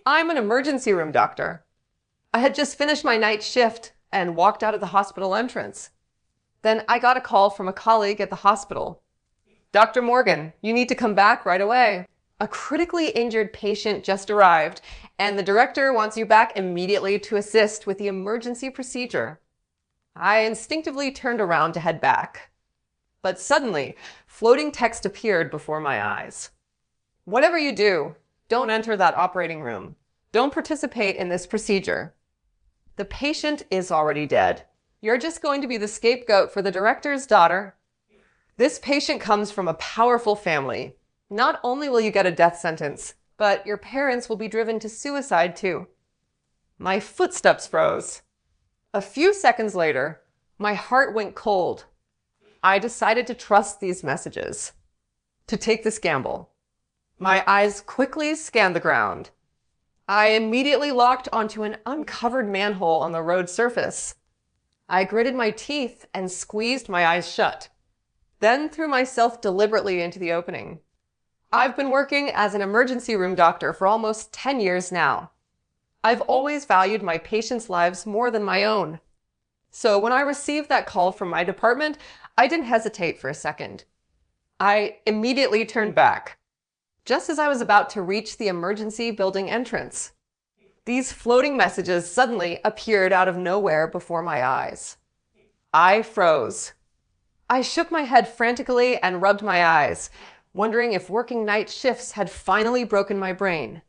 I'm an emergency room doctor. I had just finished my night shift and walked out of the hospital entrance. Then I got a call from a colleague at the hospital. Dr. Morgan, you need to come back right away. A critically injured patient just arrived, and the director wants you back immediately to assist with the emergency procedure. I instinctively turned around to head back. But suddenly, floating text appeared before my eyes. Whatever you do, don't enter that operating room. Don't participate in this procedure. The patient is already dead. You're just going to be the scapegoat for the director's daughter. This patient comes from a powerful family. Not only will you get a death sentence, but your parents will be driven to suicide too. My footsteps froze. A few seconds later, my heart went cold. I decided to trust these messages, to take this gamble. My eyes quickly scanned the ground. I immediately locked onto an uncovered manhole on the road surface. I gritted my teeth and squeezed my eyes shut, then threw myself deliberately into the opening. I've been working as an emergency room doctor for almost 10 years now. I've always valued my patients' lives more than my own. So when I received that call from my department, I didn't hesitate for a second. I immediately turned back, just as I was about to reach the emergency building entrance. These floating messages suddenly appeared out of nowhere before my eyes. I froze. I shook my head frantically and rubbed my eyes, wondering if working night shifts had finally broken my brain.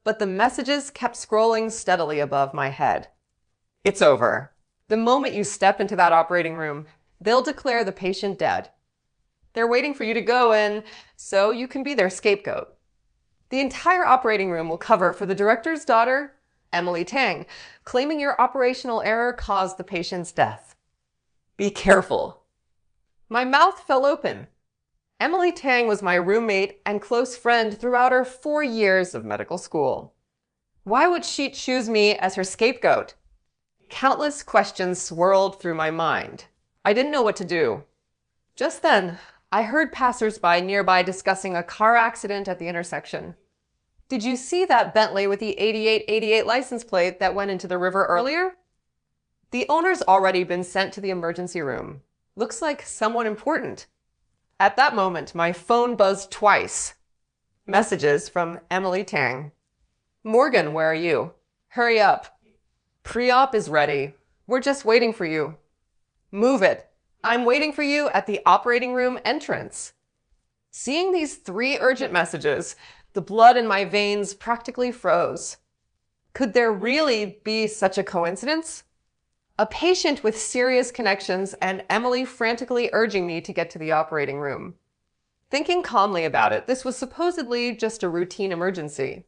But the messages kept scrolling steadily above my head. It's over. The moment you step into that operating room, they'll declare the patient dead. They're waiting for you to go in so you can be their scapegoat. The entire operating room will cover for the director's daughter, Emily Tang, claiming your operational error caused the patient's death. Be careful. My mouth fell open. Emily Tang was my roommate and close friend throughout her 4 years of medical school. Why would she choose me as her scapegoat? Countless questions swirled through my mind. I didn't know what to do. Just then, I heard passersby nearby discussing a car accident at the intersection. Did you see that Bentley with the 8888 license plate that went into the river earlier? The owner's already been sent to the emergency room. Looks like someone important. At that moment, my phone buzzed twice. Messages from Emily Tang. Morgan, where are you? Hurry up. Pre-op is ready. We're just waiting for you. Move it. I'm waiting for you at the operating room entrance. Seeing these 3 urgent messages, the blood in my veins practically froze. Could there really be such a coincidence? A patient with serious connections and Emily frantically urging me to get to the operating room. Thinking calmly about it, this was supposedly just a routine emergency.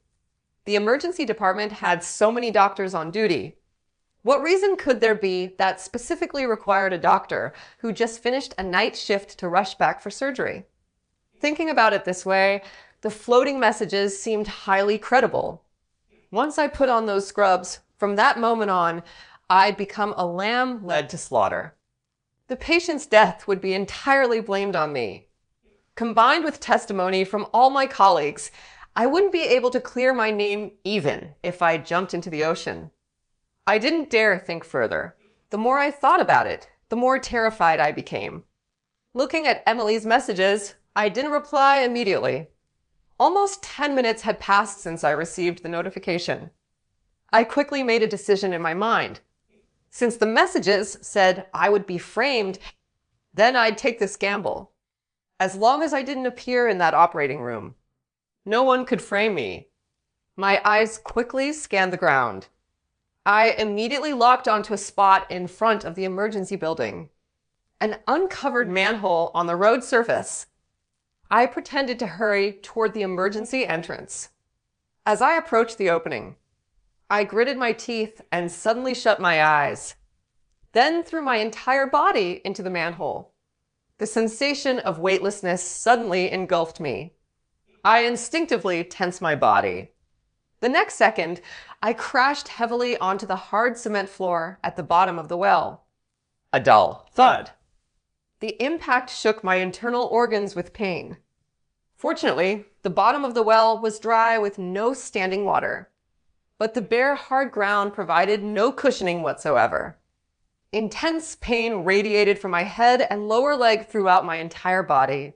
The emergency department had so many doctors on duty. What reason could there be that specifically required a doctor who just finished a night shift to rush back for surgery? Thinking about it this way, the floating messages seemed highly credible. Once I put on those scrubs, from that moment on, I'd become a lamb led to slaughter. The patient's death would be entirely blamed on me. Combined with testimony from all my colleagues, I wouldn't be able to clear my name even if I jumped into the ocean. I didn't dare think further. The more I thought about it, the more terrified I became. Looking at Emily's messages, I didn't reply immediately. Almost 10 minutes had passed since I received the notification. I quickly made a decision in my mind. Since the messages said I would be framed, then I'd take this gamble. As long as I didn't appear in that operating room, no one could frame me. My eyes quickly scanned the ground. I immediately locked onto a spot in front of the emergency building, an uncovered manhole on the road surface. I pretended to hurry toward the emergency entrance. As I approached the opening, I gritted my teeth and suddenly shut my eyes, then threw my entire body into the manhole. The sensation of weightlessness suddenly engulfed me. I instinctively tensed my body. The next second, I crashed heavily onto the hard cement floor at the bottom of the well. A dull thud. The impact shook my internal organs with pain. Fortunately, the bottom of the well was dry with no standing water. but the bare, hard ground provided no cushioning whatsoever. Intense pain radiated from my head and lower leg throughout my entire body.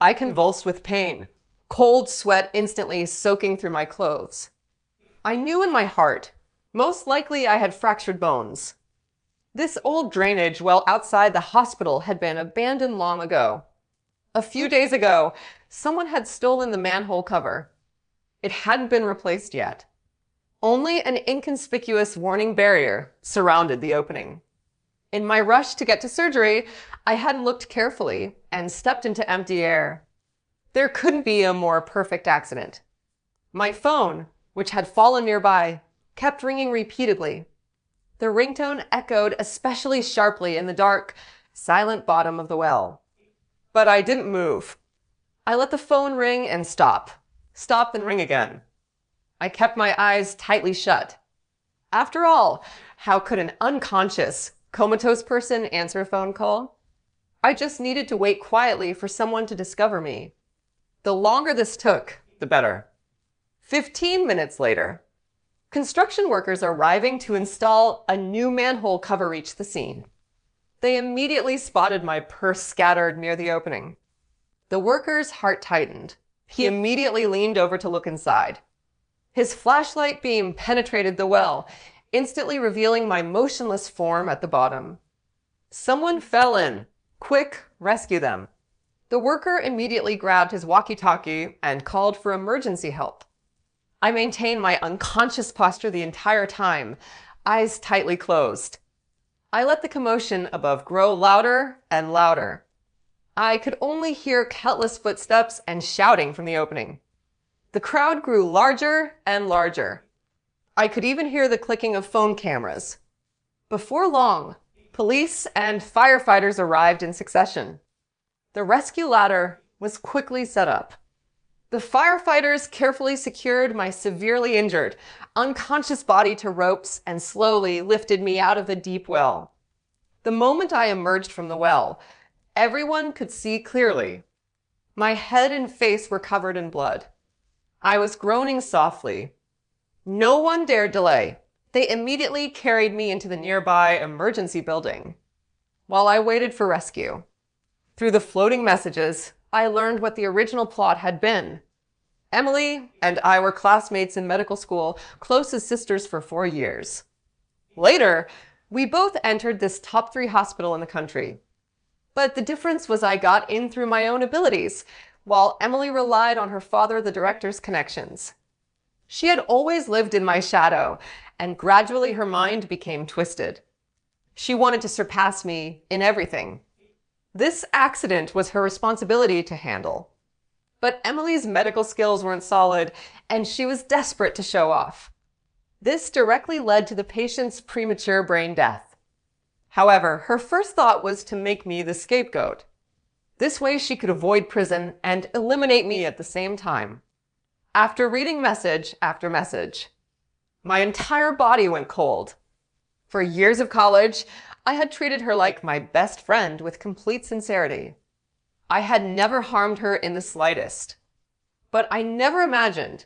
I convulsed with pain, cold sweat instantly soaking through my clothes. I knew in my heart, most likely I had fractured bones. This old drainage well outside the hospital had been abandoned long ago. A few days ago, someone had stolen the manhole cover. It hadn't been replaced yet. Only an inconspicuous warning barrier surrounded the opening. In my rush to get to surgery, I hadn't looked carefully and stepped into empty air. There couldn't be a more perfect accident. My phone, which had fallen nearby, kept ringing repeatedly. The ringtone echoed especially sharply in the dark, silent bottom of the well. But I didn't move. I let the phone ring and stop and ring again. I kept my eyes tightly shut. After all, how could an unconscious, comatose person answer a phone call? I just needed to wait quietly for someone to discover me. The longer this took, the better. 15 minutes later, construction workers arriving to install a new manhole cover reached the scene. They immediately spotted my purse scattered near the opening. The worker's heart tightened. He immediately leaned over to look inside. His flashlight beam penetrated the well, instantly revealing my motionless form at the bottom. Someone fell in. Quick, rescue them. The worker immediately grabbed his walkie-talkie and called for emergency help. I maintained my unconscious posture the entire time, eyes tightly closed. I let the commotion above grow louder and louder. I could only hear countless footsteps and shouting from the opening. The crowd grew larger and larger. I could even hear the clicking of phone cameras. Before long, police and firefighters arrived in succession. The rescue ladder was quickly set up. The firefighters carefully secured my severely injured, unconscious body to ropes and slowly lifted me out of the deep well. The moment I emerged from the well, everyone could see clearly. My head and face were covered in blood. I was groaning softly. No one dared delay. They immediately carried me into the nearby emergency building. While I waited for rescue, through the floating messages, I learned what the original plot had been. Emily and I were classmates in medical school, close as sisters for 4 years. Later, we both entered this top 3 hospital in the country. But the difference was I got in through my own abilities, while Emily relied on her father, the director's connections. She had always lived in my shadow, and gradually her mind became twisted. She wanted to surpass me in everything. This accident was her responsibility to handle. But Emily's medical skills weren't solid, and she was desperate to show off. This directly led to the patient's premature brain death. However, her first thought was to make me the scapegoat. This way she could avoid prison and eliminate me at the same time. After reading message after message, my entire body went cold. For years of college, I had treated her like my best friend with complete sincerity. I had never harmed her in the slightest. But I never imagined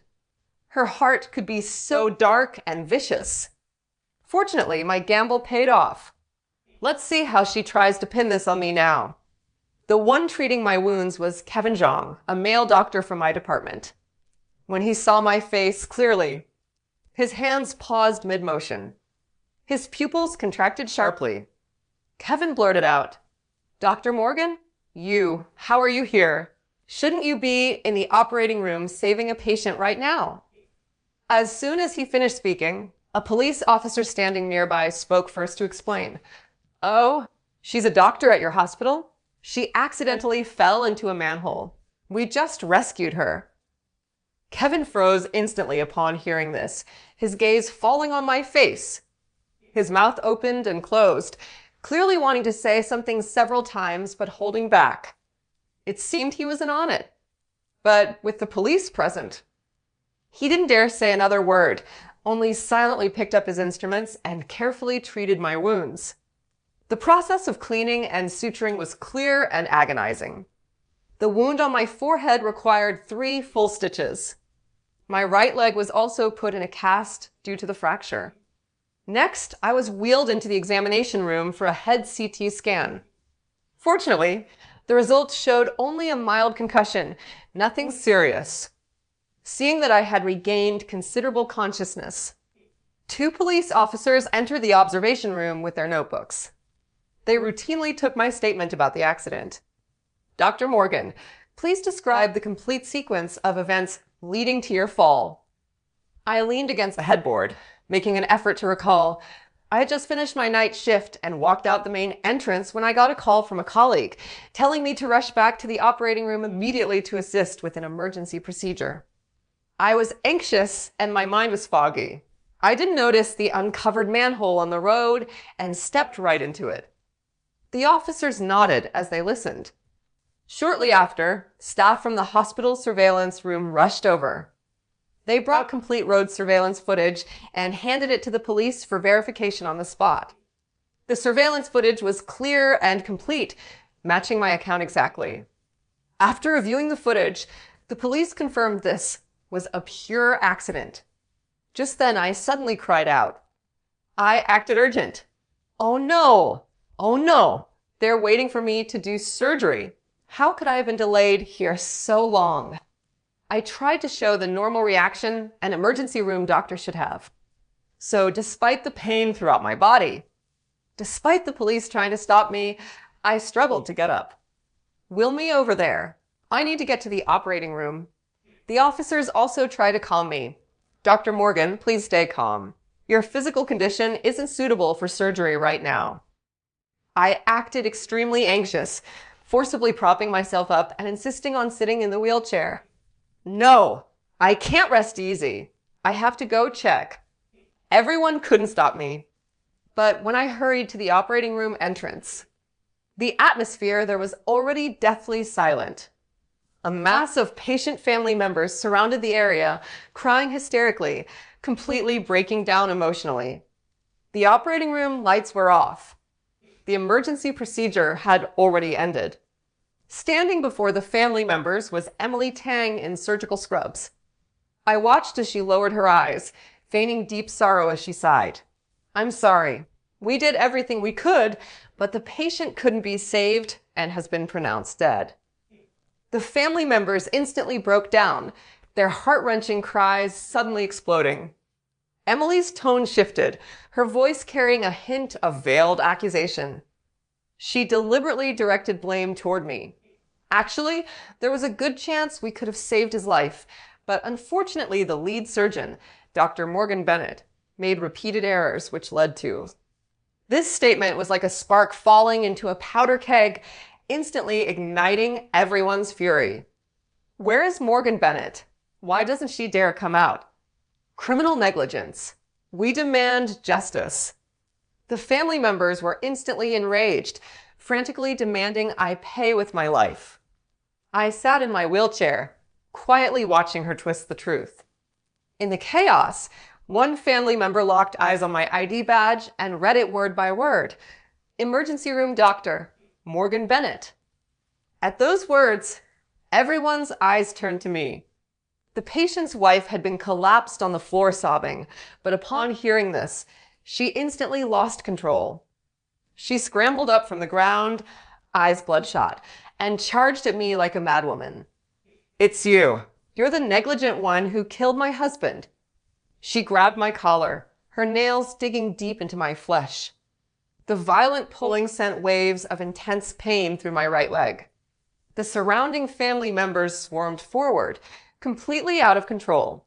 her heart could be so dark and vicious. Fortunately, my gamble paid off. Let's see how she tries to pin this on me now. The one treating my wounds was Kevin Zhang, a male doctor from my department. When he saw my face clearly, his hands paused mid-motion. His pupils contracted sharply. Kevin blurted out, "Dr. Morgan, how are you here? Shouldn't you be in the operating room saving a patient right now?" As soon as he finished speaking, a police officer standing nearby spoke first to explain. "Oh, she's a doctor at your hospital? She accidentally fell into a manhole. We just rescued her." Kevin froze instantly upon hearing this, his gaze falling on my face. His mouth opened and closed, clearly wanting to say something several times, but holding back. It seemed he was in on it. But with the police present, he didn't dare say another word, only silently picked up his instruments and carefully treated my wounds. The process of cleaning and suturing was clear and agonizing. The wound on my forehead required 3 full stitches. My right leg was also put in a cast due to the fracture. Next, I was wheeled into the examination room for a head CT scan. Fortunately, the results showed only a mild concussion, nothing serious. Seeing that I had regained considerable consciousness, 2 police officers entered the observation room with their notebooks. They routinely took my statement about the accident. Dr. Morgan, please describe the complete sequence of events leading to your fall. I leaned against the headboard, making an effort to recall. I had just finished my night shift and walked out the main entrance when I got a call from a colleague telling me to rush back to the operating room immediately to assist with an emergency procedure. I was anxious and my mind was foggy. I didn't notice the uncovered manhole on the road and stepped right into it. The officers nodded as they listened. Shortly after, staff from the hospital surveillance room rushed over. They brought complete road surveillance footage and handed it to the police for verification on the spot. The surveillance footage was clear and complete, matching my account exactly. After reviewing the footage, the police confirmed this was a pure accident. Just then, I suddenly cried out. I acted urgent. Oh no! Oh no! They're waiting for me to do surgery. How could I have been delayed here so long? I tried to show the normal reaction an emergency room doctor should have. So despite the pain throughout my body, despite the police trying to stop me, I struggled to get up. Wheel me over there. I need to get to the operating room. The officers also try to calm me. Dr. Morgan, please stay calm. Your physical condition isn't suitable for surgery right now. I acted extremely anxious, forcibly propping myself up and insisting on sitting in the wheelchair. No, I can't rest easy. I have to go check. Everyone couldn't stop me. But when I hurried to the operating room entrance, the atmosphere there was already deathly silent. A mass of patient family members surrounded the area, crying hysterically, completely breaking down emotionally. The operating room lights were off. The emergency procedure had already ended. Standing before the family members was Emily Tang in surgical scrubs. I watched as she lowered her eyes, feigning deep sorrow as she sighed. I'm sorry. We did everything we could, but the patient couldn't be saved and has been pronounced dead. The family members instantly broke down, their heart-wrenching cries suddenly exploding. Emily's tone shifted, her voice carrying a hint of veiled accusation. She deliberately directed blame toward me. Actually, there was a good chance we could have saved his life, but unfortunately the lead surgeon, Dr. Morgan Bennett, made repeated errors which led to. This statement was like a spark falling into a powder keg, instantly igniting everyone's fury. Where is Morgan Bennett? Why doesn't she dare come out? Criminal negligence. We demand justice. The family members were instantly enraged, frantically demanding I pay with my life. I sat in my wheelchair, quietly watching her twist the truth. In the chaos, one family member locked eyes on my ID badge and read it word by word. Emergency room doctor, Morgan Bennett. At those words, everyone's eyes turned to me. The patient's wife had been collapsed on the floor sobbing, but upon hearing this, she instantly lost control. She scrambled up from the ground, eyes bloodshot, and charged at me like a madwoman. It's you. You're the negligent one who killed my husband. She grabbed my collar, her nails digging deep into my flesh. The violent pulling sent waves of intense pain through my right leg. The surrounding family members swarmed forward, completely out of control,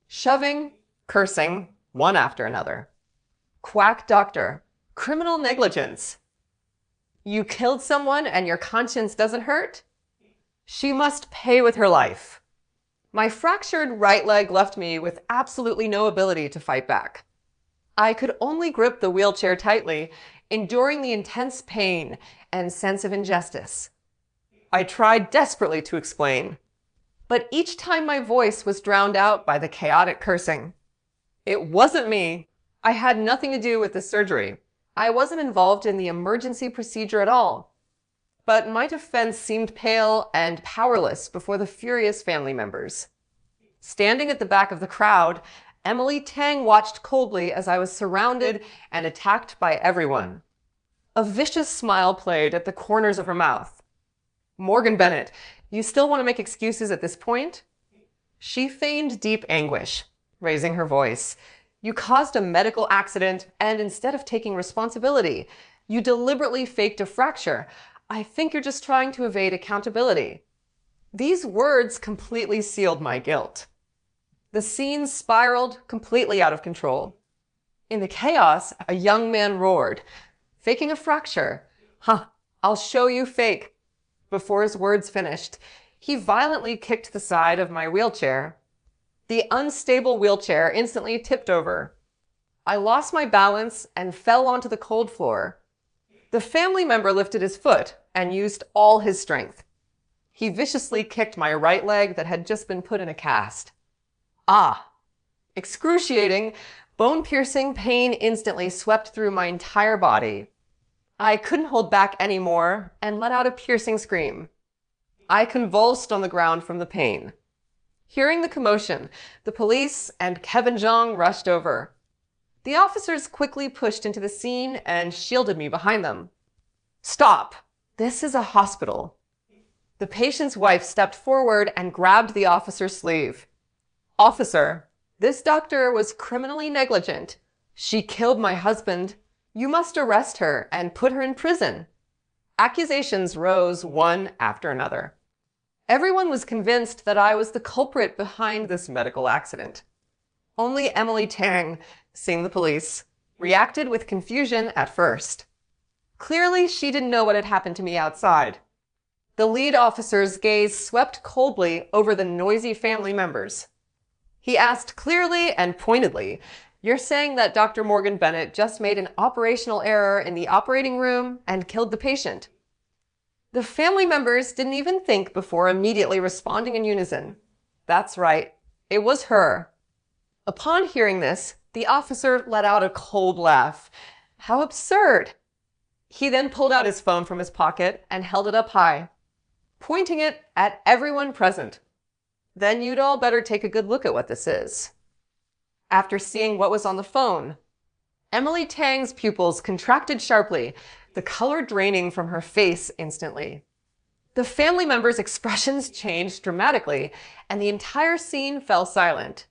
shoving, cursing, one after another. Quack doctor, criminal negligence. You killed someone and your conscience doesn't hurt? She must pay with her life. My fractured right leg left me with absolutely no ability to fight back. I could only grip the wheelchair tightly, enduring the intense pain and sense of injustice. I tried desperately to explain, but each time my voice was drowned out by the chaotic cursing. It wasn't me. I had nothing to do with the surgery. I wasn't involved in the emergency procedure at all. But my defense seemed pale and powerless before the furious family members. Standing at the back of the crowd, Emily Tang watched coldly as I was surrounded and attacked by everyone. A vicious smile played at the corners of her mouth. "Morgan Bennett, you still want to make excuses at this point?" She feigned deep anguish, raising her voice. "You caused a medical accident, and instead of taking responsibility, you deliberately faked a fracture. I think you're just trying to evade accountability." These words completely sealed my guilt. The scene spiraled completely out of control. In the chaos, a young man roared, "Faking a fracture? Huh, I'll show you fake." Before his words finished, he violently kicked the side of my wheelchair. The unstable wheelchair instantly tipped over. I lost my balance and fell onto the cold floor. The family member lifted his foot and used all his strength. He viciously kicked my right leg that had just been put in a cast. Excruciating, bone-piercing pain instantly swept through my entire body. I couldn't hold back anymore and let out a piercing scream. I convulsed on the ground from the pain. Hearing the commotion, the police and Kevin Zhang rushed over. The officers quickly pushed into the scene and shielded me behind them. "Stop! This is a hospital." The patient's wife stepped forward and grabbed the officer's sleeve. "Officer, this doctor was criminally negligent. She killed my husband. You must arrest her and put her in prison." Accusations rose one after another. Everyone was convinced that I was the culprit behind this medical accident. Only Emily Tang, seeing the police, reacted with confusion at first. Clearly, she didn't know what had happened to me outside. The lead officer's gaze swept coldly over the noisy family members. He asked clearly and pointedly, "You're saying that Dr. Morgan Bennett just made an operational error in the operating room and killed the patient?" The family members didn't even think before immediately responding in unison. "That's right. It was her." Upon hearing this, the officer let out a cold laugh. How absurd! He then pulled out his phone from his pocket and held it up high, pointing it at everyone present. "Then you'd all better take a good look at what this is." After seeing what was on the phone, Emily Tang's pupils contracted sharply, the color draining from her face instantly. The family members' expressions changed dramatically, and the entire scene fell silent.